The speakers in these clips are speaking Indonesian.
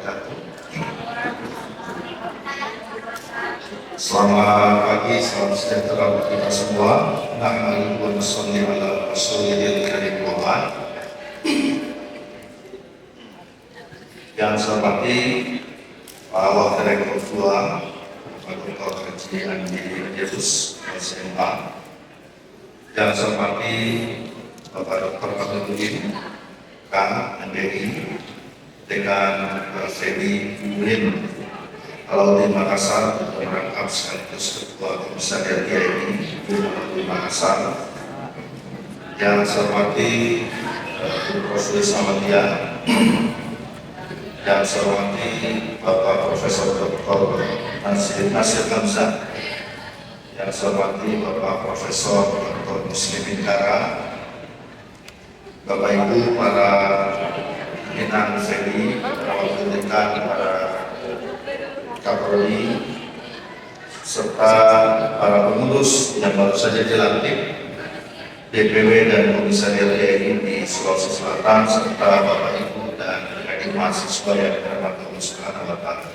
wabarakatuh. Selamat pagi, salam sejahtera untuk kita semua. Nahmaduhu wa nusalli ala rasulil karim wa ba'd. Yang saya hormati Pak Wakil Rektor Tua Fakultas Kajian di Yesus SMA. Yang saya hormati Bapak Dr. Abdul Kang MDI dengan Fedi Murin kalau di Makassar merangkap sekaligus Ketua Komisariat IAIN di Makassar. Yang saya hormati Profesor Samadia, yang saya hormati Bapak Profesor Dr. Nasir Hamzah, yang saya hormati Bapak Profesor Dr. Muslimin Kara, Bapak Ibu para pimpinan FEDI, para wakil dekan, para Kapolri, serta para pengurus yang baru saja dilantik DPW dan Komisariat IAIN di Sulawesi Selatan, serta Bapak Ibu dan adik mahasiswa yang dirahmati Allah Subhanahu wa Ta'ala.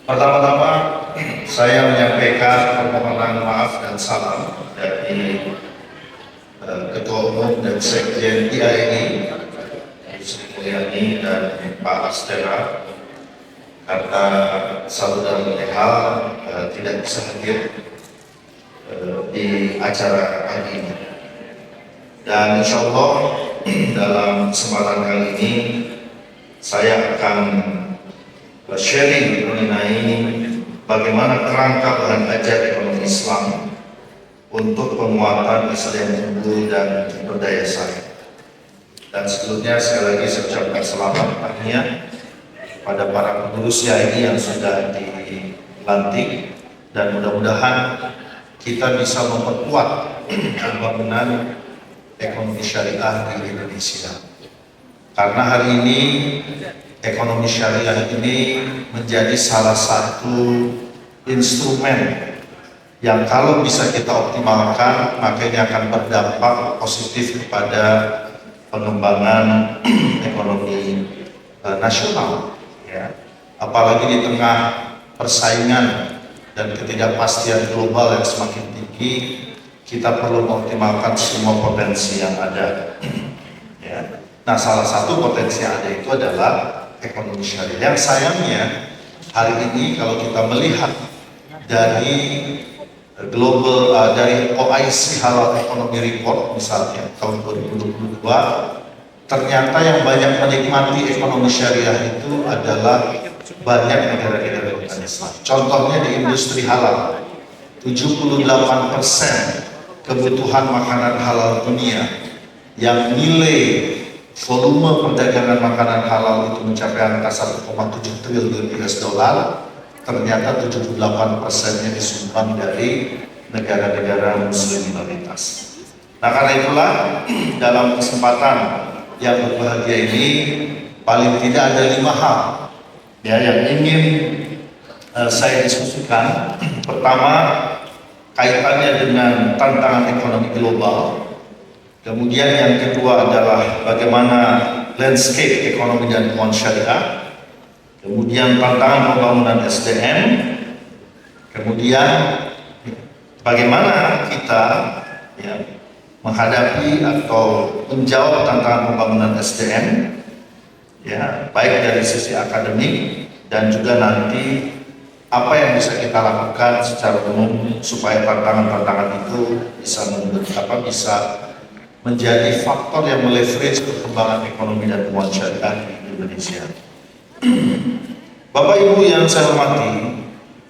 Pertama-tama saya menyampaikan permohonan maaf dan salam dari Ketua Umum dan Sekjen IAIN, Sri Mulyani dan Pak Astera, karena saudara Lehal tidak bisa hadir di acara pagi ini. Dan insya Allah dalam kesempatan kali ini saya akan sharing mengenai bagaimana kerangka bahan ajar ekonomi Islam untuk penguatan SDM unggul dan berdaya saing. Dan sebelumnya sekali lagi saya ucapkan selamat tahniah pada para pengurus IAIN yang sudah dilantik, dan mudah-mudahan kita bisa memperkuat pembangunan ekonomi syariah di Indonesia. Karena hari ini ekonomi syariah ini menjadi salah satu instrumen yang kalau bisa kita optimalkan, maka ini akan berdampak positif kepada pengembangan ekonomi nasional. Ya. Apalagi di tengah persaingan dan ketidakpastian global yang semakin tinggi, kita perlu mengoptimalkan semua potensi yang ada. Ya. Nah, salah satu potensi yang ada itu adalah ekonomi syariah. Yang sayangnya hari ini kalau kita melihat dari dari OIC Halal Economy Report misalnya tahun 2022, ternyata yang banyak menikmati ekonomi syariah itu adalah banyak negara-negara bukan Islam. Contohnya di industri halal, 78% kebutuhan makanan halal dunia yang nilai volume perdagangan makanan halal itu mencapai angka 1,7 triliun US dollar, ternyata 78%-nya disumbang dari negara-negara muslim minoritas. Nah, karena itulah dalam kesempatan yang berbahagia ini paling tidak ada 5 hal ya yang ingin saya diskusikan. Pertama, kaitannya dengan tantangan ekonomi global. Kemudian yang kedua adalah bagaimana landscape ekonomi dan keuangan syariah. Kemudian tantangan pembangunan SDM. Kemudian bagaimana kita ya, menghadapi atau menjawab tantangan pembangunan SDM, ya, baik dari sisi akademik dan juga nanti apa yang bisa kita lakukan secara umum supaya tantangan-tantangan itu bisa menjadi faktor yang meleverage perkembangan ekonomi dan keuangan syariah di Indonesia. Bapak Ibu yang saya hormati,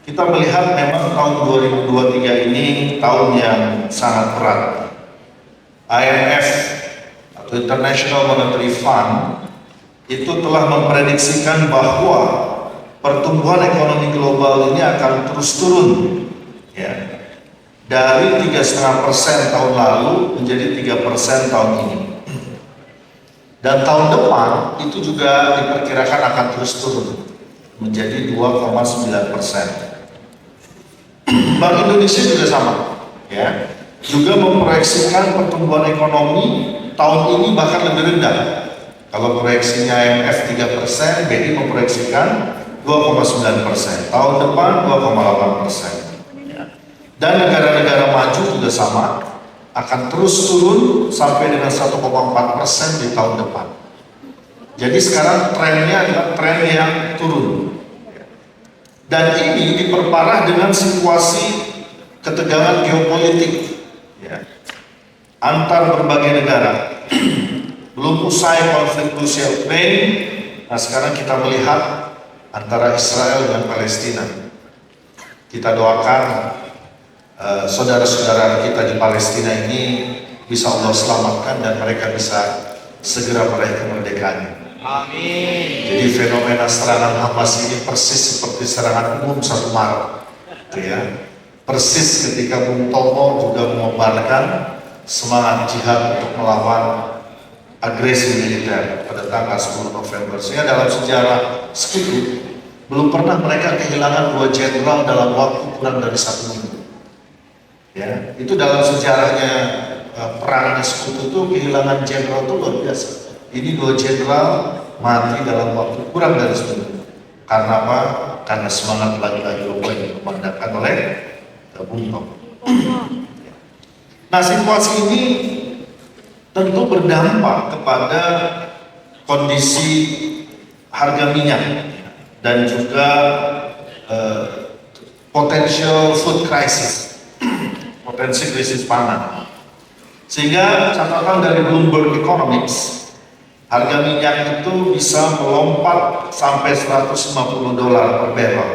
kita melihat memang tahun 2023 ini tahun yang sangat berat. IMF atau International Monetary Fund itu telah memprediksikan bahwa pertumbuhan ekonomi global ini akan terus turun, ya, dari 3,5% tahun lalu menjadi 3% tahun ini. Dan tahun depan itu juga diperkirakan akan terus turun menjadi 2,9%. Bank Indonesia juga sama, ya, juga memproyeksikan pertumbuhan ekonomi tahun ini bahkan lebih rendah, Kalau proyeksinya IMF 3%, BI memproyeksikan 2,9%. Tahun depan 2,8%. Dan negara-negara maju juga sama, akan terus turun sampai dengan 1,4% di tahun depan. Jadi sekarang trennya adalah tren yang turun. Dan ini diperparah dengan situasi ketegangan geopolitik antar berbagai negara. Belum usai konflik Rusia Ukraine, nah sekarang kita melihat antara Israel dan Palestina. Kita doakan saudara-saudara kita di Palestina ini bisa Allah selamatkan dan mereka bisa segera meraih kemerdekaannya. Amin. Jadi fenomena serangan Hamas ini persis seperti serangan umum 1 Maret, persis ketika Bung Tomo juga mengobarkan semangat jihad untuk melawan agresi militer pada tanggal 10 November. Sehingga dalam sejarah sekutu belum pernah mereka kehilangan 2 jenderal dalam waktu kurang dari 1 minggu. Itu dalam sejarahnya perang sekutu itu kehilangan jenderal itu luar biasa. Ini 2 jenderal mati dalam waktu kurang dari seminggu. Karena apa? Karena semangat lagi-lagi yang dikomandangkan oleh Bung Tomo. Nah, situasi ini tentu berdampak kepada kondisi harga minyak dan juga potential food crisis, potensi krisis pangan. Sehingga catatan dari Bloomberg Economics, harga minyak itu bisa melompat sampai $150 per barrel.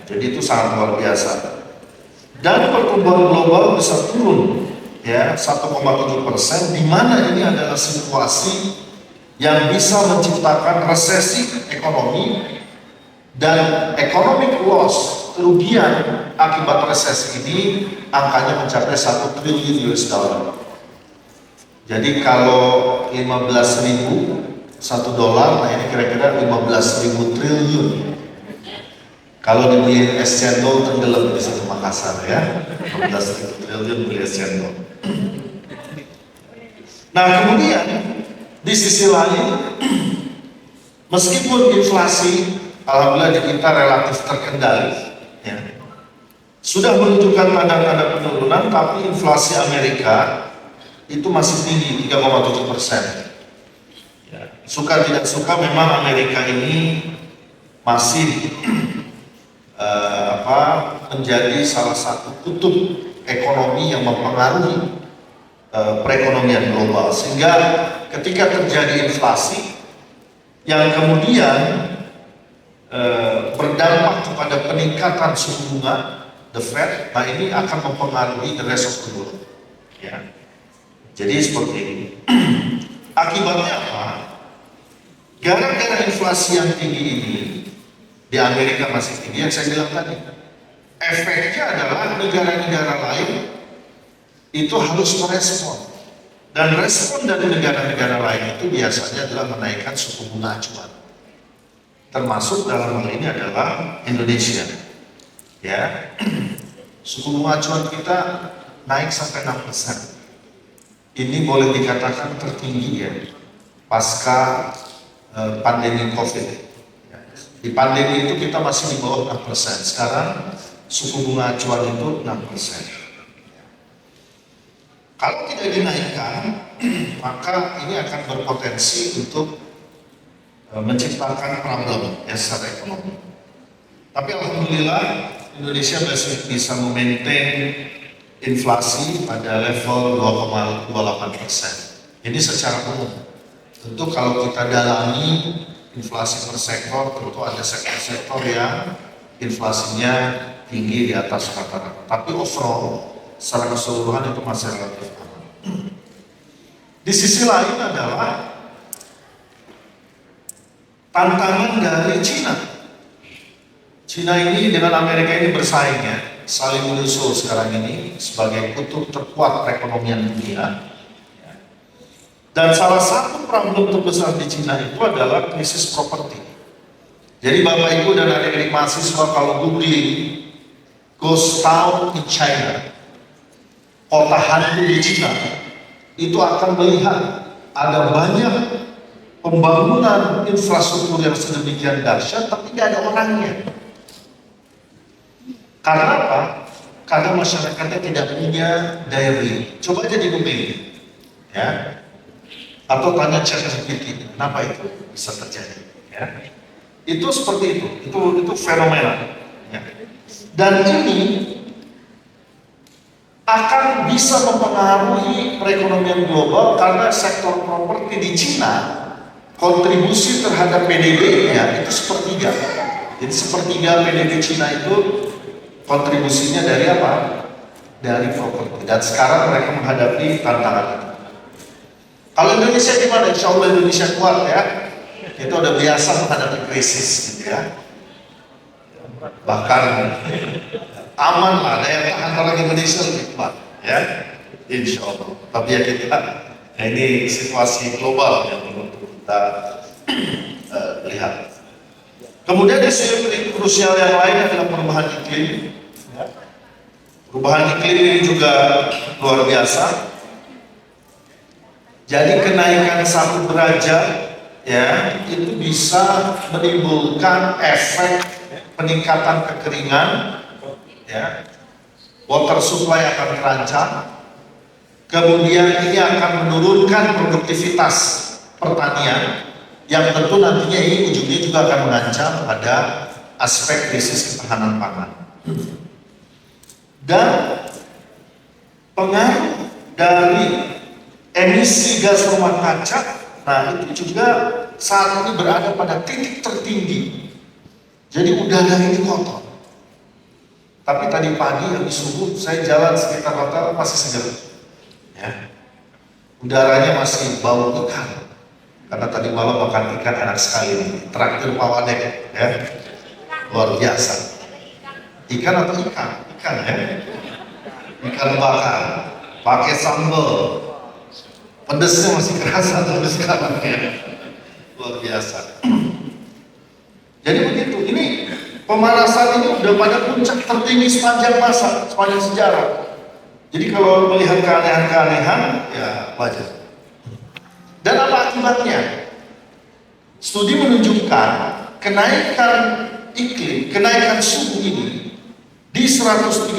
Jadi itu sangat luar biasa. Dan pertumbuhan global bisa turun 1,7%, di mana ini adalah situasi yang bisa menciptakan resesi ekonomi dan economic loss, kerugian akibat resesi ini angkanya mencapai 1 triliun US dollar. Jadi kalau 15.000 $1, nah ini kira-kira 15.000 triliun. Kalau dibeli es cendol tenggelam di situ Makassar 15.000 triliun beli es cendol. Nah kemudian di sisi lain, meskipun inflasi alhamdulillah di kita relatif terkendali, sudah menunjukkan tanda-tanda penurunan, tapi inflasi Amerika itu masih tinggi 3,7%. Suka tidak suka memang Amerika ini masih menjadi salah satu kutub ekonomi yang mempengaruhi perekonomian global, sehingga ketika terjadi inflasi yang kemudian berdampak kepada peningkatan suku bunga the Fed, nah ini akan mempengaruhi the rest of the world. Jadi seperti ini. Akibatnya apa? Gara-gara inflasi yang tinggi ini di Amerika masih tinggi, yang saya bilang tadi, efeknya adalah negara-negara lain itu harus merespon, dan respon dari negara-negara lain itu biasanya adalah menaikkan suku bunga acuan, termasuk dalam hal ini adalah Indonesia. Suku bunga acuan kita naik sampai 6%. Ini boleh dikatakan tertinggi pasca pandemi COVID. Di pandemi itu kita masih di bawah 6%. Sekarang suku bunga acuan itu 6%. Kalau tidak dinaikkan, maka ini akan berpotensi untuk menciptakan problem secara ekonomi. Tapi alhamdulillah Indonesia masih bisa memaintain inflasi pada level 2,28%. Ini secara umum. Tentu kalau kita dalami inflasi per sektor, tentu ada sektor-sektor yang inflasinya tinggi di atas rata-rata. Tapi overall, secara keseluruhan itu masih relatif aman. Di sisi lain adalah tantangan dari Cina. Cina ini dengan Amerika ini bersaing saling menyusul sekarang ini sebagai kutub terkuat perekonomian dunia. Dan salah satu problem terbesar di Cina itu adalah krisis properti. Jadi Bapak Ibu dan adik-adik mahasiswa kalau googling ghost town in China, kota hantu di Cina, itu akan melihat ada banyak pembangunan infrastruktur yang sedemikian dahsyat, tapi tidak ada orangnya. Karena apa? Karena masyarakatnya tidak punya daya beli. Coba aja di Google, ya, atau tanya ChatGPT, kenapa itu bisa terjadi? Ya. Itu seperti itu fenomena. Ya. Dan ini akan bisa mempengaruhi perekonomian global karena sektor properti di Cina kontribusi terhadap PDB-nya itu sepertiga. Jadi sepertiga PDB Cina itu kontribusinya dari apa? Dari properti. Dan sekarang mereka menghadapi tantangan itu. Kalau Indonesia gimana? Insya Allah Indonesia kuat ya. Itu udah biasa menghadapi krisis gitu ya. Bahkan aman lah, daya tahan orang Indonesia lebih kuat ya, insya Allah. Tapi ya kita, ini situasi global yang perlu kita lihat. Kemudian isu krusial yang lain adalah perubahan iklim. Perubahan iklim ini juga luar biasa. Jadi kenaikan 1 derajat ya itu bisa menimbulkan efek peningkatan kekeringan, ya, water supply akan terancam, kemudian ini akan menurunkan produktivitas pertanian, yang tentu nantinya ini ujungnya juga akan mengancam pada aspek krisis ketahanan pangan. Dan pengaruh dari emisi gas rumah kaca, nah itu juga saat ini berada pada titik tertinggi. Jadi udara ini kotor. Tapi tadi pagi habis subuh saya jalan sekitar hotel masih segar. Ya. Udaranya masih bau ikan. Karena tadi malam makan ikan enak sekali nih. Traktir Pak Wadek ya. Luar biasa. Ikan atau ikan? Ikan ya. Ikan bakar. Pakai sambal. Pedesnya masih kerasa sampai sekarang ya. Luar biasa. Jadi begitu, ini pemanasan ini udah pada puncak tertinggi sepanjang masa, sepanjang sejarah. Jadi kalau melihat keanehan-keanehan, ya wajar. Dan apa akibatnya? Studi menunjukkan kenaikan iklim, kenaikan suhu ini di 135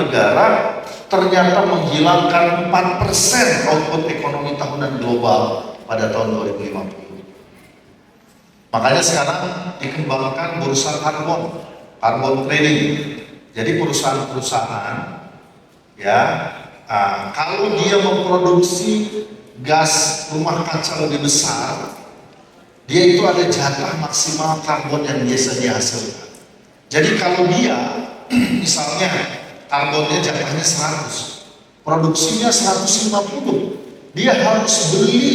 negara ternyata menghilangkan 4% output ekonomi tahunan global pada tahun 2050. Makanya sekarang dikembangkan bursa karbon trading. Jadi perusahaan-perusahaan ya kalau dia memproduksi gas rumah kaca lebih besar, dia itu ada jatah maksimal karbon yang biasa dihasilkan. Jadi kalau dia misalnya karbonnya jatahnya 100, produksinya 150, dia harus beli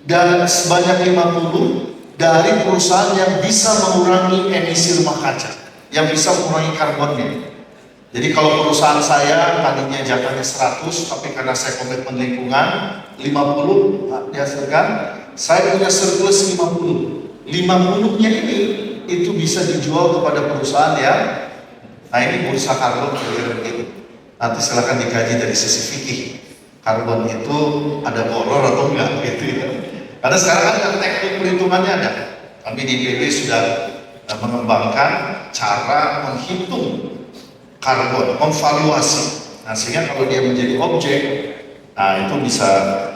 dan sebanyak 50 dari perusahaan yang bisa mengurangi emisi rumah kaca, yang bisa mengurangi karbonnya. Jadi kalau perusahaan saya tadinya jatahnya 100, tapi karena saya komitmen lingkungan 50 dihasilkan, saya punya surplus 50. 50-nya ini itu bisa dijual kepada perusahaan yang, nah ini bursa karbon kira-kira begitu. Nanti silahkan dikaji dari sisi fikih, karbon itu ada boror atau enggak gitu ya. Karena sekarang kan teknik perhitungannya ada. Kami di IPB sudah mengembangkan cara menghitung karbon, memvaluasi. Nah sehingga kalau dia menjadi objek, nah itu bisa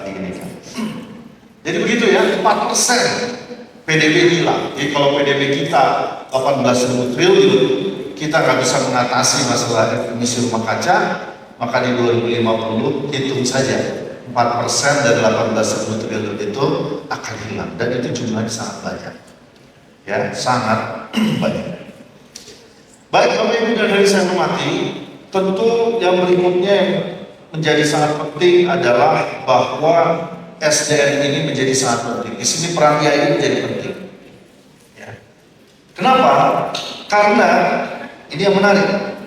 diginikan. Jadi begitu ya, 4% PDB hilang. Jadi kalau PDB kita 18.000 triliun, kita nggak bisa mengatasi masalah emisi rumah kaca, maka di 2050 hitung saja 4% dari 18.000 triliun itu akan hilang, dan itu jumlahnya sangat banyak, ya sangat banyak. Baik Bapak Ibu dan Hadirin saya hormati, tentu yang berikutnya yang menjadi sangat penting adalah bahwa SDM ini menjadi sangat penting. Di sini peran ini menjadi penting. Ya. Kenapa? Karena ini yang menarik.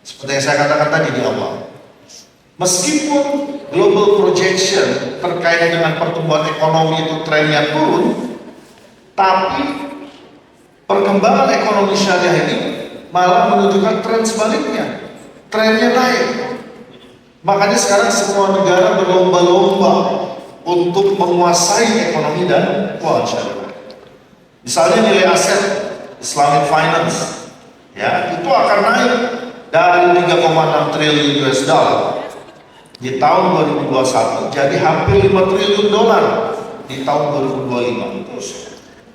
Seperti yang saya katakan tadi di awal. Meskipun global projection terkait dengan pertumbuhan ekonomi itu trennya turun, tapi perkembangan ekonomi syariah ini malah menunjukkan tren sebaliknya, trennya naik. Makanya sekarang semua negara berlomba-lomba untuk menguasai ekonomi dan keuangan syariah. Misalnya nilai aset Islamic Finance, ya, itu akan naik dari 3,6 triliun US dollar di tahun 2021 jadi hampir 5 triliun dolar di tahun 2025. Itu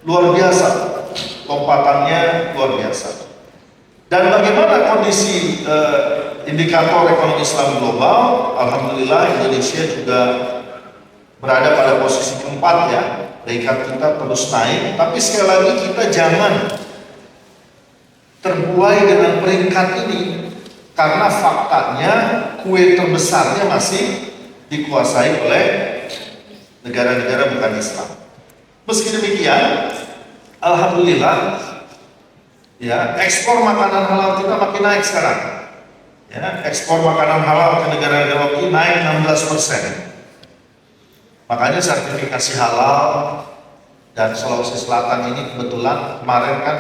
luar biasa, lompatannya luar biasa. Dan bagaimana kondisi indikator ekonomi Islam global? Alhamdulillah Indonesia juga berada pada posisi keempat ya. Peringkat kita terus naik, tapi sekali lagi kita jangan terbuai dengan peringkat ini karena faktanya kue terbesarnya masih dikuasai oleh negara-negara bukan Islam. Meski demikian, alhamdulillah ya, ekspor makanan halal kita makin naik sekarang. Ya, ekspor makanan halal ke negara-negara ini naik 16%. Makanya sertifikasi halal dan Sulawesi Selatan ini kebetulan kemarin kan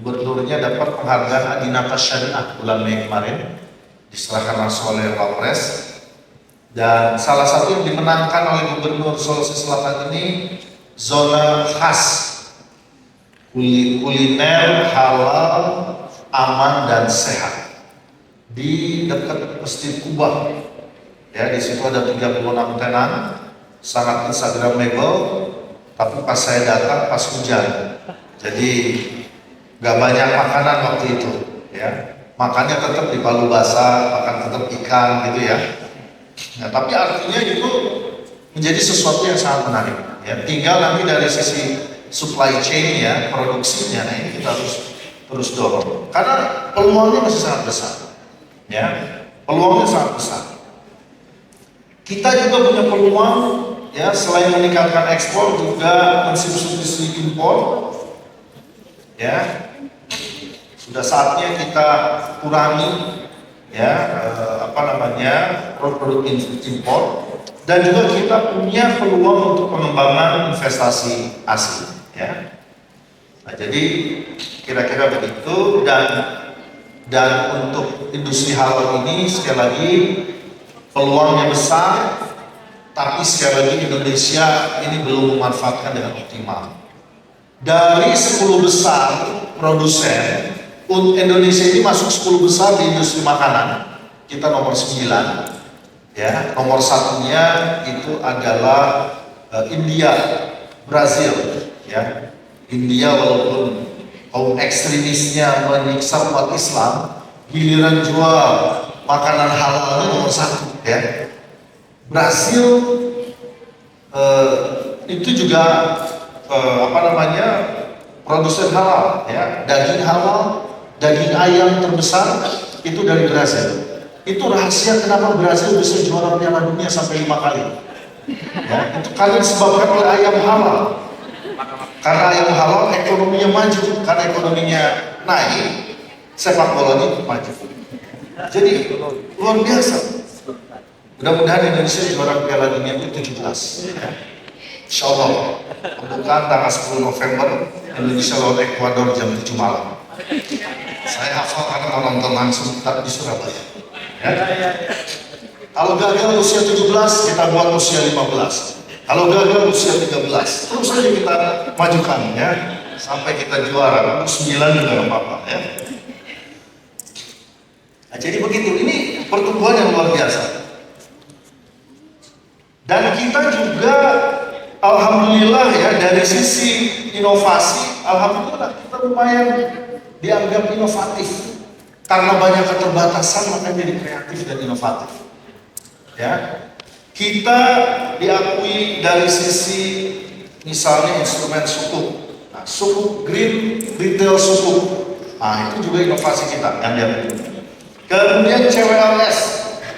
gubernurnya dapat penghargaan Adinata Syariah bulan Mei kemarin, diserahkan langsung oleh Wapres. Dan salah satu yang dimenangkan oleh gubernur Sulawesi Selatan ini zona khas kuliner halal, aman dan sehat di dekat Masjid Kubah. Ya, di situ ada 36 tenan, sangat instagramable. Tapi pas saya datang pas hujan, jadi nggak banyak makanan waktu itu. Ya, makannya tetap di palu basah, makan tetap ikan gitu ya. Nah, tapi artinya itu menjadi sesuatu yang sangat menarik. Ya, tinggal nanti dari sisi supply chain ya, produksinya, nah ini kita harus terus dorong karena peluangnya masih sangat besar. Ya, peluangnya sangat besar. Kita juga punya peluang ya, selain meningkatkan ekspor juga mensubsidi impor. Ya, sudah saatnya kita kurangi ya produk impor, dan juga kita punya peluang untuk pengembangan investasi asing. Ya, nah, jadi kira-kira begitu. Dan untuk industri halal ini sekali lagi peluangnya besar, tapi sekali lagi Indonesia ini belum memanfaatkan dengan optimal. Dari 10 besar produsen, Indonesia ini masuk 10 besar di industri makanan. Kita nomor 9. Ya, nomor satunya itu adalah India, Brazil. Ya, India walaupun kaum ekstremisnya menyiksa umat Islam, giliran jual makanan halalnya nomor 1. Ya, Brazil itu juga produsen halal, ya, daging halal, daging ayam terbesar itu dari Brazil. Itu rahasia kenapa Brazil bisa juara Piala Dunia sampai 5 kali. Ya, itu kalian disebabkan oleh ayam halal. Karena ayam halal ekonominya maju, karena ekonominya naik, sepak bolanya maju. Jadi luar biasa. Mudah-mudahan Indonesia juara Piala Dunia U17. Ya. Insya Allah pembukaan tanggal 10 November Indonesia lawan Ekuador jam 7 malam. Saya hafal karena mau nonton langsung di Surabaya. Ya. Kalau gagal usia 17 kita buat usia 15. Kalau gagal usia 13, terus saja kita majukan ya sampai kita juara. 9 juga nggak apa-apa ya. Nah, jadi begitu, ini pertumbuhan yang luar biasa. Dan kita juga alhamdulillah ya, dari sisi inovasi, alhamdulillah kita lumayan dianggap inovatif. Karena banyak keterbatasan maka jadi kreatif dan inovatif. Ya, kita diakui dari sisi misalnya instrumen sukuk. Nah, sukuk green retail sukuk. Nah, itu juga inovasi kita yang diakui. Kemudian CWLS,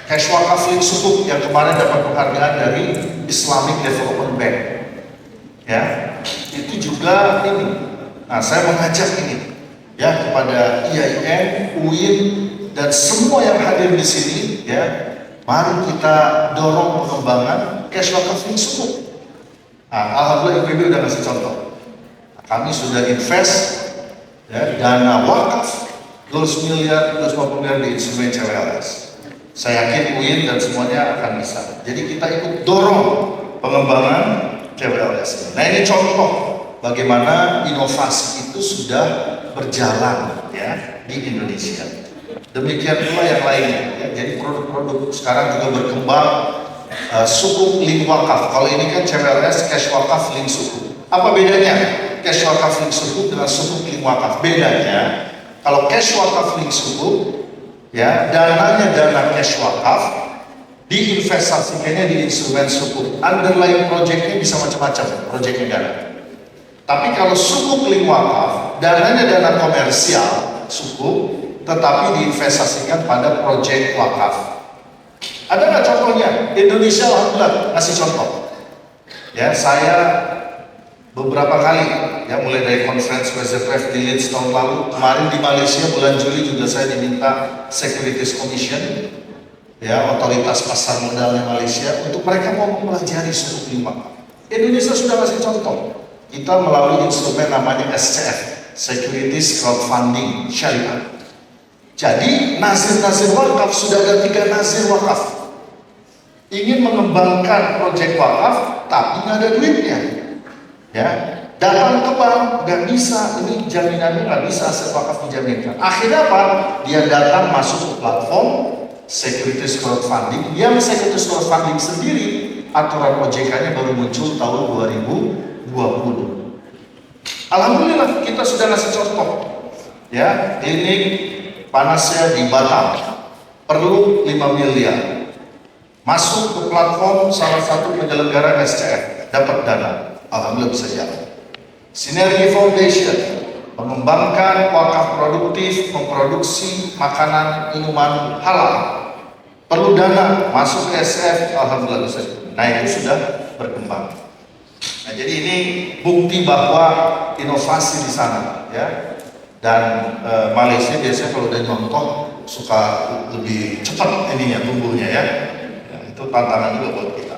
cash wakaf link sukuk yang kemarin dapat penghargaan dari Islamic Development Bank. Ya, itu juga ini. Nah, saya mengajak ini ya kepada IAIN, UIN dan semua yang hadir di sini ya, mari kita dorong pengembangan cash wakaf link sukuk. Nah, alhamdulillah IPB udah ngasih contoh. Nah, kami sudah invest ya, dana wakaf 250 miliar di instrumen CWLS. Saya yakin UIN dan semuanya akan bisa. Jadi kita ikut dorong pengembangan CWLS. Nah, ini contoh bagaimana inovasi itu sudah berjalan ya di Indonesia. Demikian pula yang lainnya ya. Jadi produk-produk sekarang juga berkembang. Sukuk link wakaf. Kalau ini kan CWLS cash wakaf link sukuk. Apa bedanya cash wakaf link sukuk dengan sukuk link wakaf? Bedanya kalau cash wakaf link sukuk ya dananya dana cash wakaf, diinvestasikannya di instrumen sukuk. Underlying projectnya bisa macam-macam, project negara. Tapi kalau sukuk link wakaf, dananya dana komersial sukuk, tetapi diinvestasikan pada project wakaf. Ada nggak contohnya? Indonesia alhamdulillah ngasih contoh. Ya, saya beberapa kali ya mulai dari conference WZRF di Leeds tahun lalu, kemarin di Malaysia bulan Juli juga saya diminta Securities Commission ya, otoritas pasar modalnya Malaysia, untuk mereka mau mempelajari sukuk link wakaf. Indonesia sudah ngasih contoh. Kita melalui instrumen namanya SCF, Securities Crowdfunding Syariah. Jadi nazir-nazir wakaf, sudah ada 3 nazir wakaf ingin mengembangkan proyek wakaf, tapi nggak ada duitnya. Ya, datang ke bank nggak bisa, ini jaminannya nggak bisa, aset wakaf dijaminkan. Akhirnya apa? Dia datang masuk ke platform Securities Crowdfunding, yang Securities Crowdfunding sendiri aturan OJK-nya baru muncul tahun 2020. Alhamdulillah kita sudah ngasih contoh. Ya, ini panasnya di Batam, perlu 5 miliar, masuk ke platform salah satu penyelenggara SCF, dapat dana, alhamdulillah bisa jalan. Sinergi Foundation mengembangkan wakaf produktif, memproduksi makanan minuman halal, perlu dana, masuk ke SCF, alhamdulillah bisa. Nah, itu sudah berkembang. Nah, jadi ini bukti bahwa inovasi di sana ya. Dan Malaysia biasanya kalau udah nyontoh suka lebih cepat ininya tumbuhnya ya. Nah, itu tantangan juga buat kita.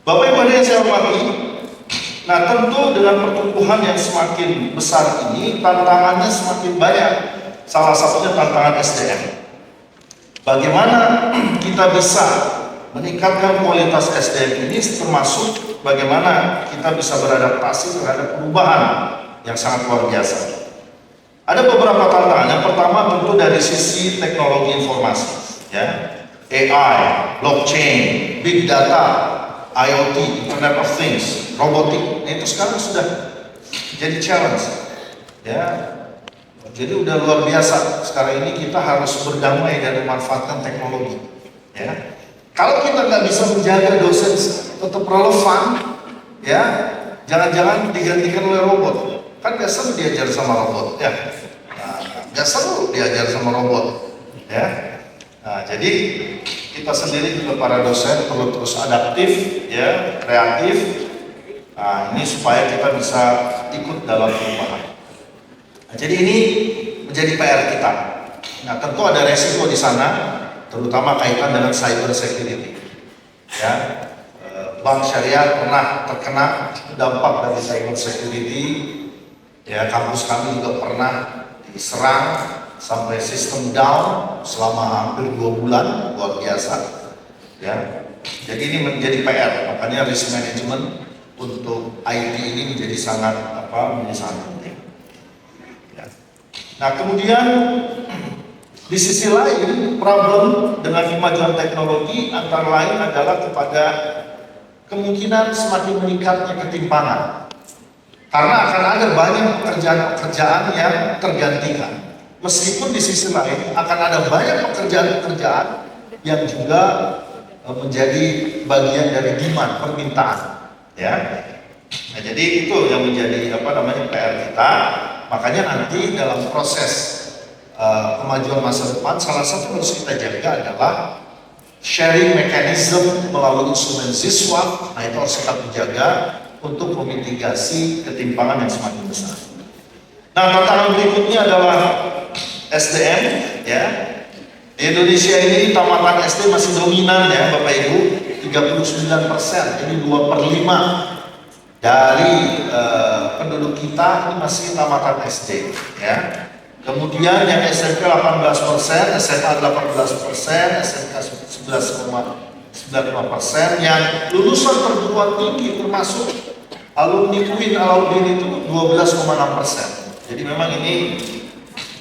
Bapak Ibu yang saya hormati, nah tentu dengan pertumbuhan yang semakin besar ini tantangannya semakin banyak. Salah satunya tantangan SDM. Bagaimana kita bisa meningkatkan kualitas SDM ini, termasuk bagaimana kita bisa beradaptasi terhadap perubahan yang sangat luar biasa. Ada beberapa tantangan. Yang pertama tentu dari sisi teknologi informasi, ya, AI, blockchain, big data, IoT, Internet of Things, robotik. Nah, itu sekarang sudah jadi challenge, ya. Jadi udah luar biasa. Sekarang ini kita harus berdamai dan memanfaatkan teknologi, ya. Kalau kita nggak bisa menjaga dosen tetap relevan, ya, jangan-jangan digantikan oleh robot. Kan nggak seru diajar sama robot, ya. Nggak seru diajar sama robot, ya. Nah, jadi kita sendiri juga para dosen perlu terus adaptif, ya, kreatif. Nah, ini supaya kita bisa ikut dalam perubahan. Nah, jadi ini menjadi PR kita. Nah, tentu ada resiko di sana, terutama kaitan dengan cyber security. Ya, bank syariah pernah terkena dampak dari cyber security. Ya, kampus kami juga pernah diserang sampai sistem down selama hampir 2 bulan, luar biasa. Ya, jadi ini menjadi PR, makanya risk management untuk IT ini menjadi sangat penting. Ya. Nah, kemudian di sisi lain, problem dengan kemajuan teknologi antara lain adalah kepada kemungkinan semakin meningkatnya ketimpangan. Karena akan ada banyak pekerjaan-pekerjaan yang tergantikan. Meskipun di sisi lain akan ada banyak pekerjaan-pekerjaan yang juga menjadi bagian dari demand, permintaan. Ya. Nah, jadi itu yang menjadi PR kita. Makanya nanti dalam proses kemajuan masa depan, salah satu yang harus kita jaga adalah sharing mechanism melalui instrumen ZISWAP. Nah, itu harus kita jaga untuk memitigasi ketimpangan yang semakin besar. Nah, tantangan berikutnya adalah SDM, ya. Di Indonesia ini tamatan SD masih dominan, ya Bapak Ibu, 39%. Ini 2/5 dari penduduk kita ini masih tamatan SD, ya. Kemudian yang SMP 18%, SMA 18%, SMK 11,9%, 95%, yang lulusan perguruan tinggi termasuk alumni UIN Alauddin itu 12,6%. Jadi memang ini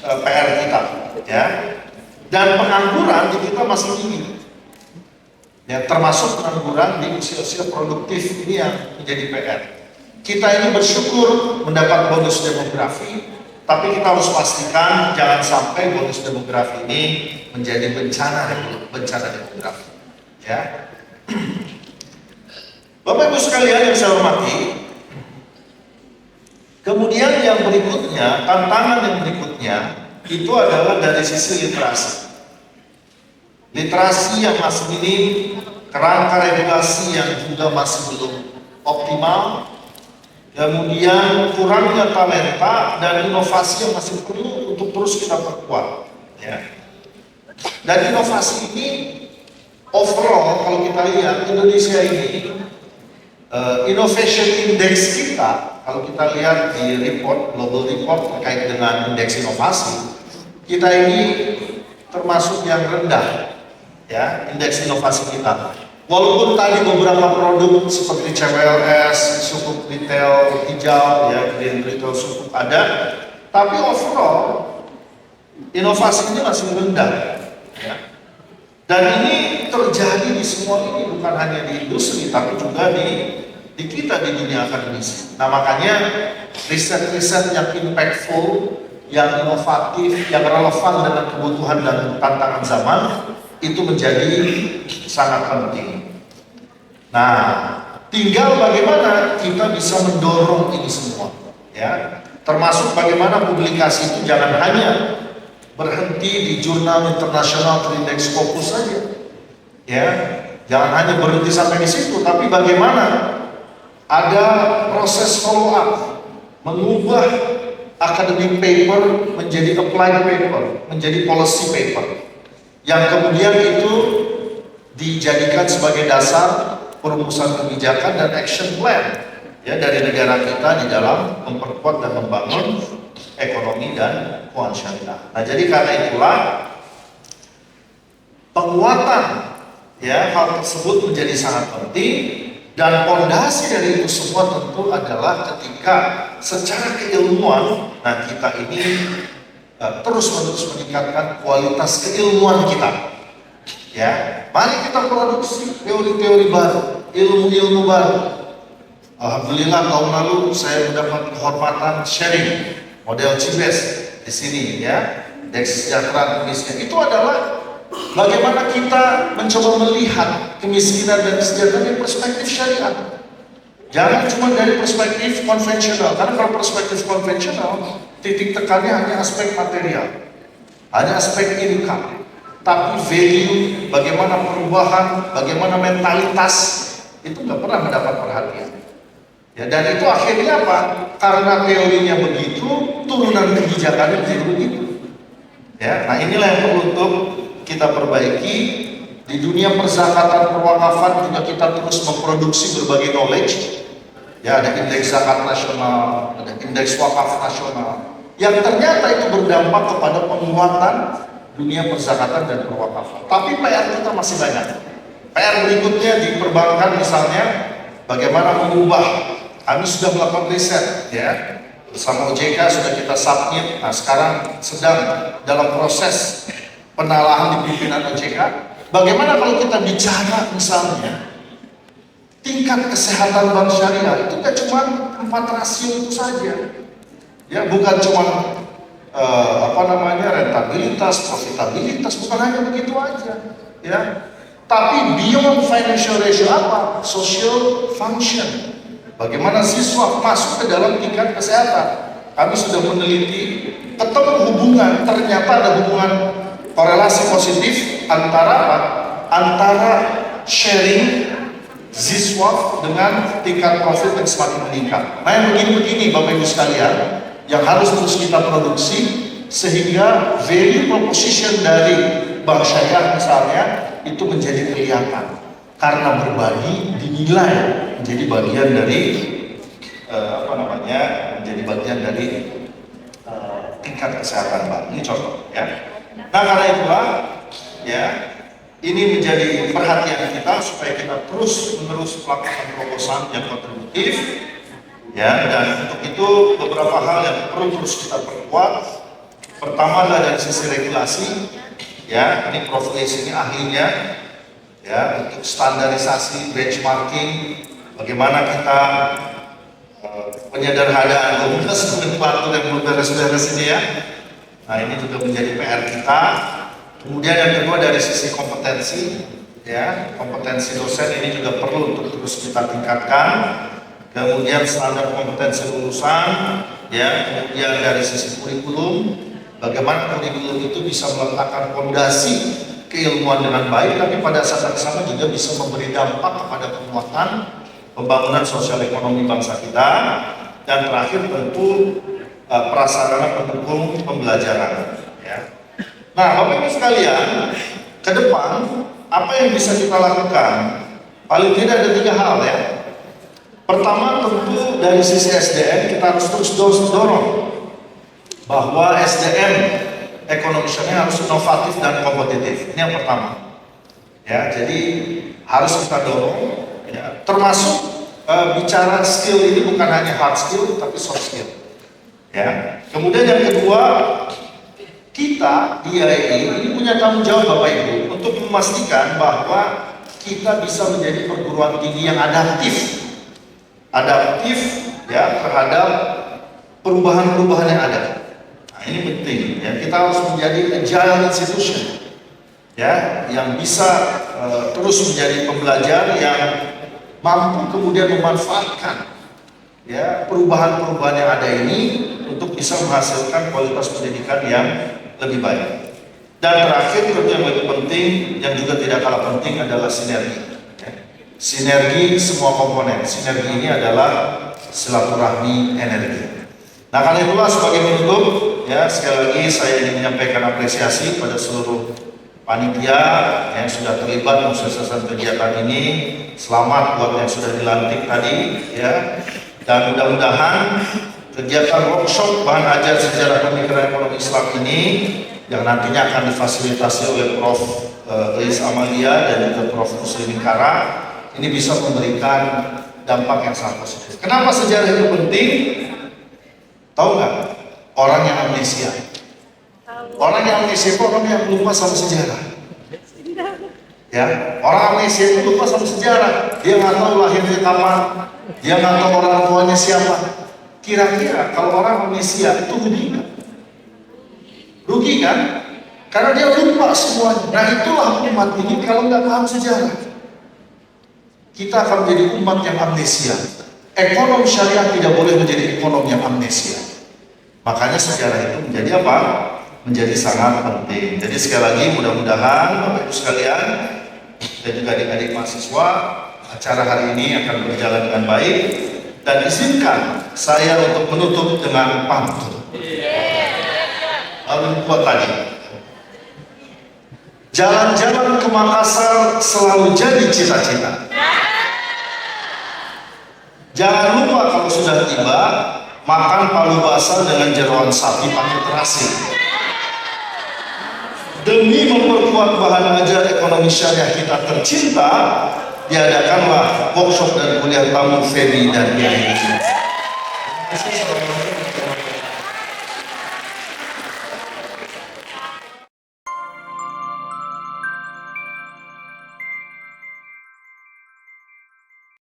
PR kita, ya. Dan pengangguran di kita masih tinggi, ya, termasuk pengangguran di usia-usia produktif ini yang menjadi PR. Kita ini bersyukur mendapat bonus demografi, tapi kita harus pastikan jangan sampai bonus demografi ini menjadi bencana demografi, ya. Bapak Ibu sekalian yang saya hormati, kemudian yang berikutnya, tantangan yang berikutnya itu adalah dari sisi literasi. Literasi yang masih minim, kerangka regulasi yang juga masih belum optimal, kemudian kurangnya talenta dan inovasi yang masih perlu untuk terus kita perkuat, ya. Dan inovasi ini overall kalau kita lihat Indonesia ini, innovation index kita, kalau kita lihat di report, global report terkait dengan indeks inovasi, kita ini termasuk yang rendah, ya, indeks inovasi kita. Walaupun tadi beberapa produk seperti CWLS, sukuk retail hijau, ya, green retail sukuk ada, tapi overall inovasi ini masih rendah, ya. Dan ini terjadi di semua ini, bukan hanya di industri, tapi juga di kita di dunia akademisi. Nah, makanya riset-riset yang impactful, yang inovatif, yang relevan dengan kebutuhan dan tantangan zaman itu menjadi sangat penting. Nah, tinggal bagaimana kita bisa mendorong ini semua, ya. Termasuk bagaimana publikasi itu jangan hanya berhenti di jurnal internasional Trindex Scopus saja, ya. Jangan hanya berhenti sampai di situ, tapi bagaimana ada proses follow up, mengubah academic paper menjadi applied paper, menjadi policy paper, yang kemudian itu dijadikan sebagai dasar perumusan kebijakan dan action plan, ya, dari negara kita di dalam memperkuat dan membangun ekonomi dan keuangan syariah. Nah, jadi karena itulah penguatan, ya, hal tersebut menjadi sangat penting, dan fondasi dari itu semua tentu adalah ketika secara keilmuan, nah, kita ini terus-menerus meningkatkan kualitas keilmuan kita, ya. Mari kita produksi teori-teori baru, ilmu-ilmu baru. Alhamdulillah tahun lalu saya mendapat kehormatan sharing model CIBES di sini, ya, indeks kesejahteraan kemiskinan. Itu adalah bagaimana kita mencoba melihat kemiskinan dan kesejahteraan dari perspektif syariat. Jangan cuma dari perspektif konvensional, karena kalau perspektif konvensional titik tekannya hanya aspek material, hanya aspek income. Tapi value, bagaimana perubahan, bagaimana mentalitas, itu nggak pernah mendapat perhatian. Ya, dan itu akhirnya apa? Karena teorinya begitu, turunan kebijakannya menjadi begitu. Ya, nah inilah yang perlu untuk kita perbaiki. Di dunia perzakatan perwakafan juga kita terus memproduksi berbagai knowledge. Ya, ada indeks zakat nasional, ada indeks wakaf nasional, yang ternyata itu berdampak kepada penguatan dunia perzakatan dan perwakafan. Tapi PR kita masih banyak. PR berikutnya di perbankan misalnya, bagaimana mengubah. Kami sudah melakukan riset, ya, bersama OJK sudah kita submit. Nah, sekarang sedang dalam proses penalahan di pimpinan OJK. Bagaimana kalau kita bicara misalnya tingkat kesehatan bank syariah itu gak cuma 4 rasio itu saja, ya, bukan cuma rentabilitas, profitabilitas, bukan hanya begitu aja, ya, tapi beyond financial ratio apa? Social function. Bagaimana siswa masuk ke dalam tingkat kesehatan? Kami sudah meneliti, ketemu hubungan, ternyata ada hubungan korelasi positif antara apa? Antara sharing Ziswaf dengan tingkat profit yang semakin meningkat. Nah, yang begini-begini Bapak Ibu sekalian yang harus terus kita produksi sehingga value proposition dari bank syariah misalnya itu menjadi kelihatan, karena berbagi dinilai menjadi bagian dari menjadi bagian dari tingkat kesehatan bank. Ini contoh, ya. Nah, karena itulah, ya, ini menjadi perhatian kita supaya kita terus-menerus melakukan terobosan yang kontributif, ya. Dan untuk itu beberapa hal yang perlu terus kita perkuat. Pertama adalah dari sisi regulasi, ya. Ini Prof. Leis ini ahlinya, ya, untuk standarisasi, benchmarking, bagaimana kita penyederhanaan nomenklatur yang belum beres-beres ini, ya. Nah, ini juga menjadi PR kita. Kemudian yang kedua dari sisi kompetensi, ya, kompetensi dosen ini juga perlu untuk terus kita tingkatkan. Kemudian standar kompetensi lulusan, ya, kemudian dari sisi kurikulum, bagaimana kurikulum itu bisa meletakkan fondasi keilmuan dengan baik, tapi pada saat yang sama juga bisa memberi dampak kepada penguatan pembangunan sosial ekonomi bangsa kita. Dan terakhir tentu prasarana pendukung pembelajaran, ya. Nah, Bapak Ibu sekalian, ke depan apa yang bisa kita lakukan? Paling tidak ada 3 hal, ya. Pertama, tentu dari sisi SDM kita harus terus dorong bahwa SDM ekonomi syariah harus inovatif dan kompetitif. Ini yang pertama, ya. Jadi harus kita dorong, ya. Termasuk bicara skill ini bukan hanya hard skill tapi soft skill, ya. Kemudian yang kedua, kita di IAI ini punya tanggung jawab Bapak Ibu untuk memastikan bahwa kita bisa menjadi perguruan tinggi yang adaptif, ya, terhadap perubahan-perubahan yang ada. Nah, ini penting, ya. Kita harus menjadi agile institution, ya, yang bisa terus menjadi pembelajar yang mampu kemudian memanfaatkan, ya, perubahan-perubahan yang ada ini untuk bisa menghasilkan kualitas pendidikan yang lebih baik. Dan terakhir, tentu yang lebih penting, yang juga tidak kalah penting adalah sinergi, ya. Sinergi semua komponen. Sinergi ini adalah silaturahmi energi. Nah, karena itulah sebagai penutup, ya, sekali lagi saya ingin menyampaikan apresiasi pada seluruh panitia yang sudah terlibat mensuksesan kegiatan ini. Selamat buat yang sudah dilantik tadi, ya. Dan mudah-mudahan kegiatan workshop bahan ajar sejarah pemikiran ekonomi Islam ini yang nantinya akan difasilitasi oleh Prof. Leis Amalia dan juga Prof. Muslimin Kara ini bisa memberikan dampak yang sangat positif. Kenapa sejarah itu penting? Tahu nggak? Orang yang amnesia. Orang yang amnesia itu orang yang lupa sama sejarah. Ya, orang amnesia itu lupa sama sejarah. Dia nggak tahu lahirnya kapan, dia nggak tahu orang tuanya siapa. Kira-kira kalau orang amnesia itu rugi nggak? Rugi kan? Karena dia lupa semuanya. Nah, itulah umat ini kalau nggak paham sejarah. Kita akan menjadi umat yang amnesia. Ekonomi syariah tidak boleh menjadi ekonomi yang amnesia. Makanya sejarah itu menjadi apa? Menjadi sangat penting. Jadi sekali lagi mudah-mudahan Bapak Ibu sekalian dan juga adik-adik mahasiswa, acara hari ini akan berjalan dengan baik. Dan izinkan saya untuk menutup dengan pantun. Lalu buat tadi. Jalan-jalan ke Makassar selalu jadi cita-cita. Jangan lupa kalau sudah tiba, makan palu basah dengan jeroan sapi pakai terasi. Demi memperkuat bahan ajar ekonomi syariah kita tercinta, diadakanlah workshop dan kuliah tamu Feby dan Kiai.